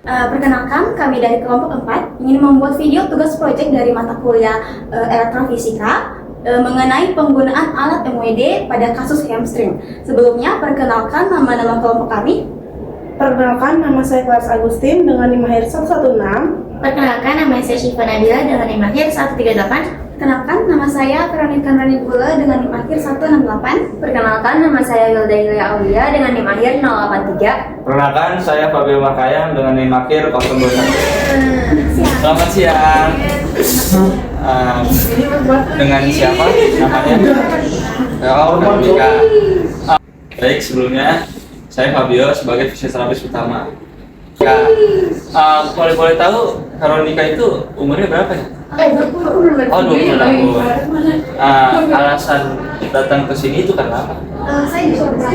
Perkenalkan, kami dari kelompok 4 ingin membuat video tugas proyek dari mata kuliah elektrofisika mengenai penggunaan alat MWD pada kasus hamstring. Sebelumnya, perkenalkan nama-nama kelompok kami. Perkenalkan, nama saya Kelas Agustin dengan NIM akhir 116. Perkenalkan, nama saya Syifa Nabila dengan NIM akhir 138. Perkenalkan, nama saya Veronica Ranigula dengan NIM akhir 168. Perkenalkan, nama saya Wilda Yulia Aulia dengan NIM akhir 083. Perkenalkan, saya Fabio Makayang dengan NIM akhir 021. Selamat siang. Dengan siapa namanya? Oh, Veronica. Baik, sebelumnya saya Fabio sebagai fisioterapis utama. Ya, boleh tahu Veronica itu umurnya berapa ya? Oh, 20 tahun. Alasan datang ke sini itu karena apa? Saya juga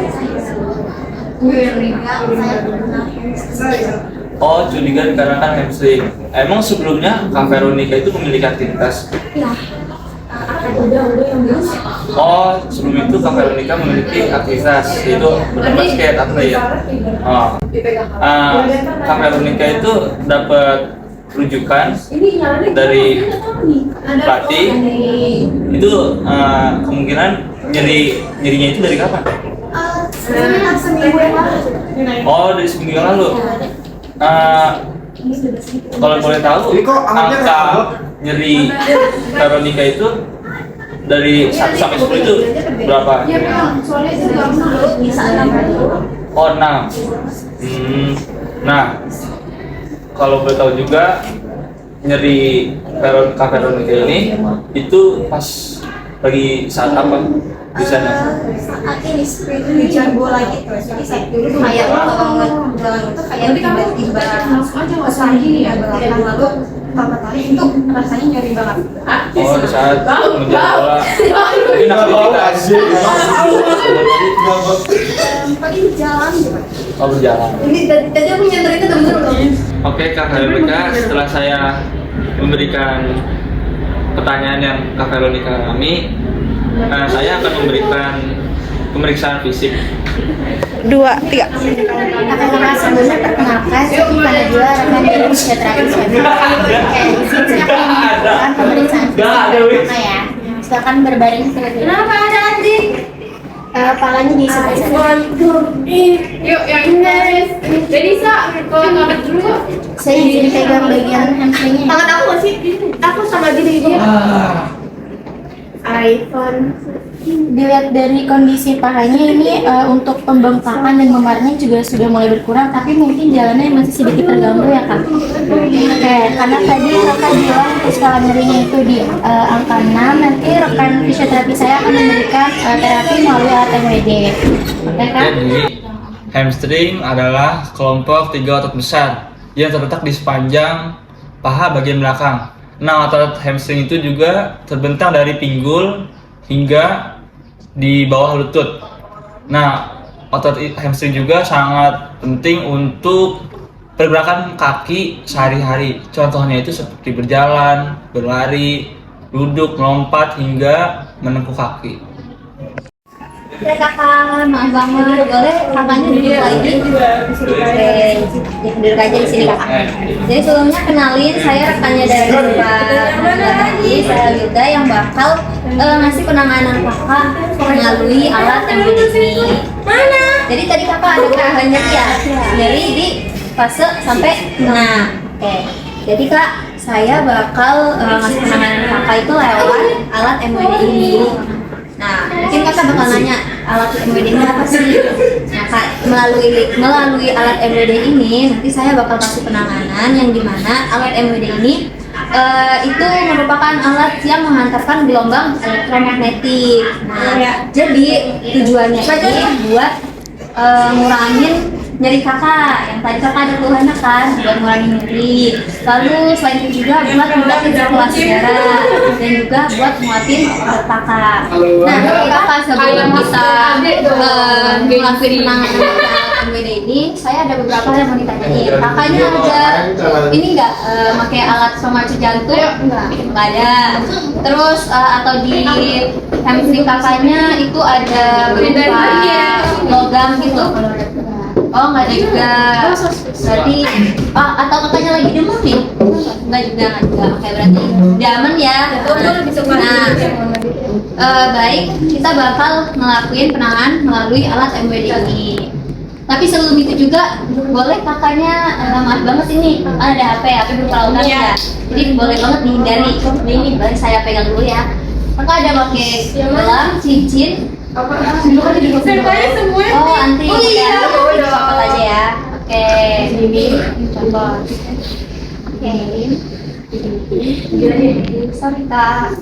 Oh, curiga dikarenakan hamstring. Emang sebelumnya Kak Veronica itu memiliki aktivitas? Ya. Oh, sebelum itu Kak Veronica memiliki aktivitas itu berbasket atau ya? Oh. Kak Veronica itu dapat rujukan dari pelatih. Itu kemungkinan nyerinya itu dari kapan? Seminggu yang lalu. Oh, dari seminggu yang lalu. Kalau boleh tahu, angka nyeri Veronica itu dari 1 sampai 10 itu berapa? Oh, 6. Nah, kalau boleh tahu juga nyeri Kak Veronica ini itu pas lagi saat apa di sana? Saat ini hujan bola gitu. Jadi saat dulu kayak jalan itu kayak tiba-tiba pesan ya belakang lalu pertama kali itu rasanya nyeri banget. Oh, di saat hujan bola. Tapi Pagi jalan gitu. Oh, berjalan. Ini tadi aku nyantar itu bener loh. Oke, Kak Veronica, setelah saya memberikan pertanyaan yang Kak Veronica alami, saya akan memberikan pemeriksaan fisik. 2, 3. Kakak sebelumnya perkenalkan, saya Syifa Nabila rekan dari fisioterapis web. Di sini saya akan melakukan pemeriksaan fisik pertama ya. Silakan berbaring seperti ini. Kenapa ada anjing? Palanya di sebelah sana. Yuk, yang ini. Jadi, kalau ngangkat dulu kok. Saya izin pegang bagian hamstringnya. Tangan aku masih, aku sama gini gitu. iPhone. Dilihat dari kondisi pahanya ini untuk pembengkakan dan memarnya juga sudah mulai berkurang, tapi mungkin jalannya masih sedikit terganggu ya kak. Oke, karena tadi kakak bilang skala nyerinya itu di angka 6, nanti rekan fisioterapi saya akan memberikan terapi melalui alat MWD. Oke kak? Jadi, hamstring adalah kelompok 3 otot besar yang terletak di sepanjang paha bagian belakang. Nah, otot hamstring itu juga terbentang dari pinggul hingga di bawah lutut. Nah, otot hamstring juga sangat penting untuk pergerakan kaki sehari-hari. Contohnya itu seperti berjalan, berlari, duduk, melompat, hingga menempuh kaki. Ya kakak, maaf banget, boleh kakaknya duduk lagi? Oke, duduk aja di sini kakak. Jadi sebelumnya kenalin, saya rekannya dari tadi, saya Wilda yang bakal ngasih penanganan kakak melalui alat MWD ini. Mana? Jadi tadi kakak ada keluhan nyeri ya, nyeri di fase sampai tengah. Oke, jadi kak, saya bakal ngasih penanganan kakak itu lewat alat MWD ini. Nah, mungkin kakak bakal nanya alat MWD ini apa sih? Nah, kak, melalui alat MWD ini nanti saya bakal kasih penanganan yang dimana alat MWD ini itu merupakan alat yang menghantarkan gelombang elektromagnetik. Nah, jadi tujuannya ini buat ngurangin nyeri kakak yang tadi kakak ada keluhannya kan, buat ngurangin nyeri. Lalu selain itu juga buat mengurangi sirkulasi darah dan juga buat nguatin otot kakak. Nah, kakak sebelum kita ngelakuin penanganan MWD ini, saya ada beberapa hal yang mau ditanyain. Kakaknya ada ini nggak pakai alat pemacu jantung? Nggak ada. Terus atau di hamstring kakaknya itu ada berupa logam gitu? Oh Oh, enggak juga. Berarti atau kakaknya lagi demam nih? Enggak juga. Oke, berarti udah aman ya. Baik, kita bakal ngelakuin penanganan melalui alat MWD ini. Tapi sebelum itu juga boleh kakaknya, maaf banget ini ada HP berkelautan ya. Jadi boleh banget dihindari. Ini boleh saya pegang dulu ya. Kakak ada pakai gelang, cincin. semua. Oh, anti. Copot aja ya. Oke. Copot. Oke. Sorry kak.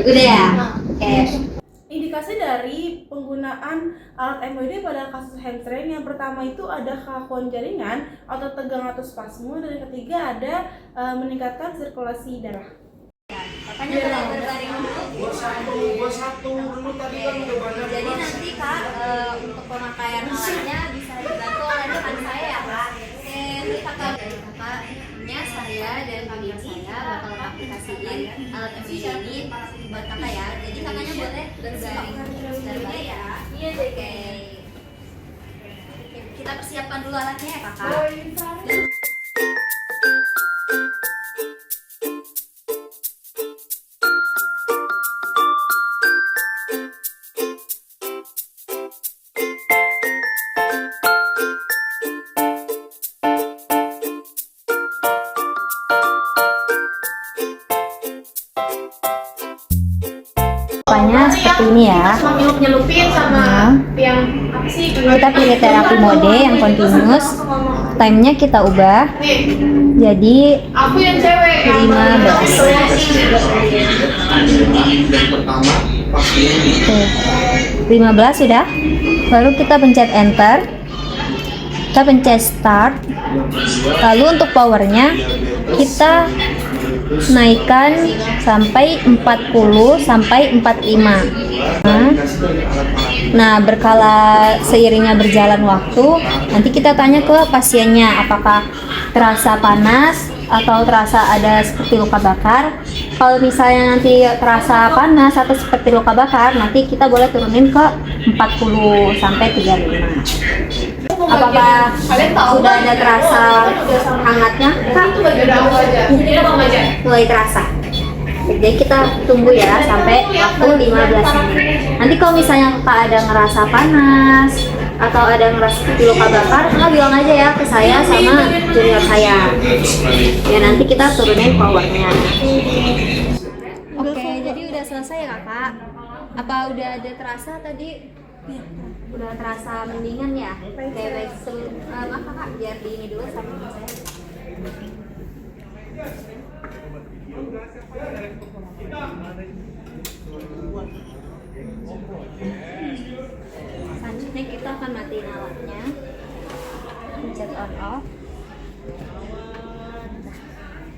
Udah ya. Oke. Indikasi dari penggunaan alat MWD pada kasus hamstring yang pertama itu ada kakuan jaringan atau tegang atau spasme, dan yang ketiga ada meningkatkan sirkulasi darah. Kakaknya boleh berbaring dulu. Jadi nanti kak untuk pemakaian alatnya bisa dibantu oleh rekan saya ya kak. Oke, nanti kakaknya saya dan pamit saya bakal aplikasiin alat MWD ini buat kakak ya. Jadi kakaknya boleh berbaring ya. Iya deh. Oke. Kita persiapkan dulu alatnya ya kakak. Rupanya seperti ini ya. Nyelupin sama yang apa sih? Kita pilih terapi mode yang continuous. Time-nya kita ubah jadi Aku yang cewek. 15 sudah. Lalu kita pencet enter. Kita pencet start. Lalu untuk powernya kita naikkan sampai 40 sampai 45. Nah, berkala seiringnya berjalan waktu, nanti kita tanya ke pasiennya apakah terasa panas atau terasa ada seperti luka bakar. Kalau misalnya nanti terasa panas atau seperti luka bakar, nanti kita boleh turunin ke 40 sampai 35. Apakah sudah ada terasa hangatnya? Kak, mulai terasa. Jadi kita tunggu ya sampai waktu 15 menit. Nanti kalau misalnya Kak ada ngerasa panas atau ada ngerasa seperti luka bakar, Kak bilang aja ya ke saya sama junior saya. Ya nanti kita turunin powernya. Oke, jadi udah selesai ya Kakak? Apa udah ada terasa tadi? Udah terasa mendingan ya? Oke, baik. Maaf Kakak, biar di ini dulu sama saya. Selanjutnya kita akan matiin alatnya, pencet on off.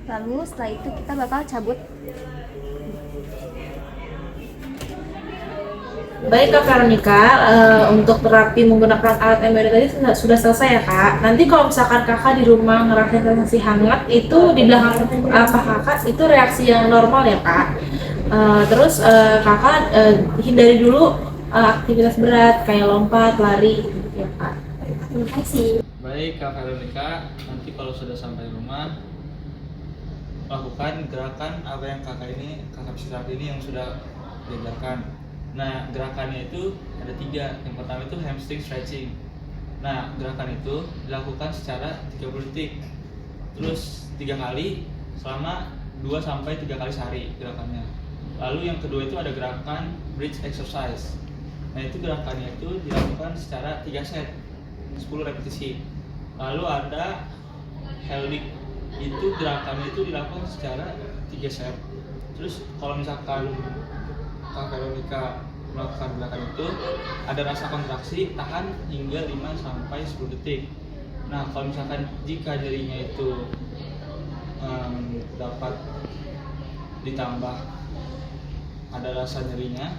Lalu setelah itu kita bakal cabut. Baik Kak Veronica, untuk terapi menggunakan alat MWD tadi sudah selesai ya Kak. Nanti kalau misalkan Kakak di rumah ngerasain sensasi hangat, itu di belakang Kakak itu reaksi yang normal ya Kak. Terus Kakak hindari dulu aktivitas berat kayak lompat, lari gitu ya Kak. Terima kasih. Baik Kak Veronica, nanti kalau sudah sampai rumah lakukan gerakan apa yang kakak fisik ini yang sudah diajarkan. Nah, gerakannya itu ada 3. Yang pertama itu hamstring stretching. Nah, gerakan itu dilakukan secara 30 detik. Terus 3 kali selama 2-3 kali sehari gerakannya. Lalu yang kedua itu ada gerakan bridge exercise. Nah, itu gerakannya itu dilakukan secara 3 set, 10 repetisi. Lalu ada helix. Itu gerakannya itu dilakukan secara 3 set. Terus kalau misalkan Kak Veronica melakukan gerakan itu ada rasa kontraksi, tahan hingga 5-10 detik. Nah, kalau misalkan jika nyerinya itu dapat ditambah ada rasa nyerinya,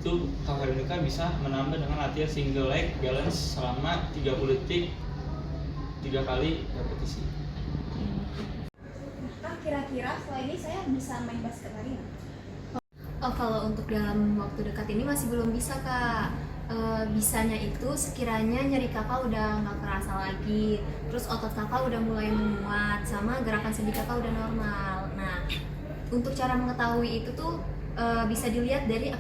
itu Kak Veronica bisa menambah dengan latihan single leg balance selama 30 detik 3 kali repetisi. Kira-kira setelah ini saya bisa main basket lagi nggak? Oh, kalau untuk dalam waktu dekat ini masih belum bisa Kak. bisanya itu sekiranya nyeri kakak udah nggak kerasa lagi, terus otot kakak udah mulai menguat, sama gerakan sendi kakak udah normal. Nah, untuk cara mengetahui itu tuh bisa dilihat dari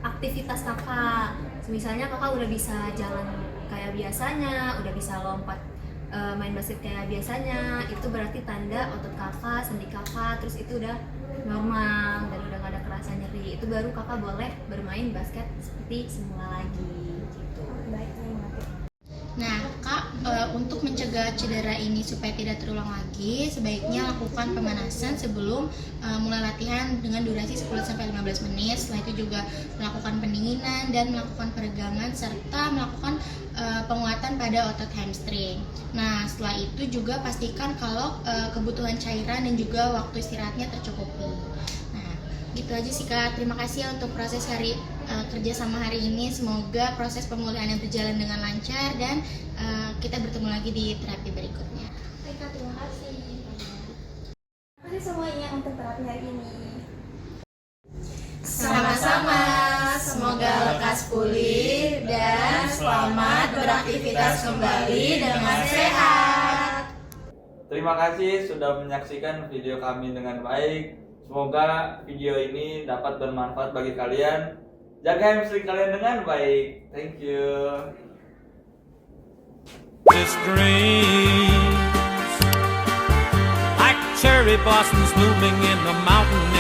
aktivitas kakak. Misalnya kakak udah bisa jalan kayak biasanya, udah bisa lompat main basket kayak biasanya, itu berarti tanda otot kakak, sendi kakak, terus itu udah normal dan udah gak ada kerasa nyeri. Itu baru kakak boleh bermain basket seperti semula lagi gitu. Baik, saya mengerti. Nah, Kak, untuk mencegah cedera ini supaya tidak terulang lagi, sebaiknya lakukan pemanasan sebelum mulai latihan dengan durasi 10-15 menit. Setelah itu juga melakukan pendinginan dan melakukan peregangan serta melakukan penguatan pada otot hamstring. Nah, setelah itu juga pastikan kalau kebutuhan cairan dan juga waktu istirahatnya tercukupi. Nah, gitu aja sih Kak. Terima kasih ya untuk proses kerja sama hari ini. Semoga proses pemulihan yang berjalan dengan lancar dan kita bertemu lagi di terapi berikutnya. Baik, Kak, terima kasih. Terima kasih semuanya untuk terapi hari ini. Sama-sama, semoga lekas pulih dan selamat beraktivitas kembali dengan sehat. Terima kasih sudah menyaksikan video kami dengan baik. Semoga video ini dapat bermanfaat bagi kalian. Jaga hamstring kalian dengan baik. Thank you. This dream like cherry blossoms blooming in the mountain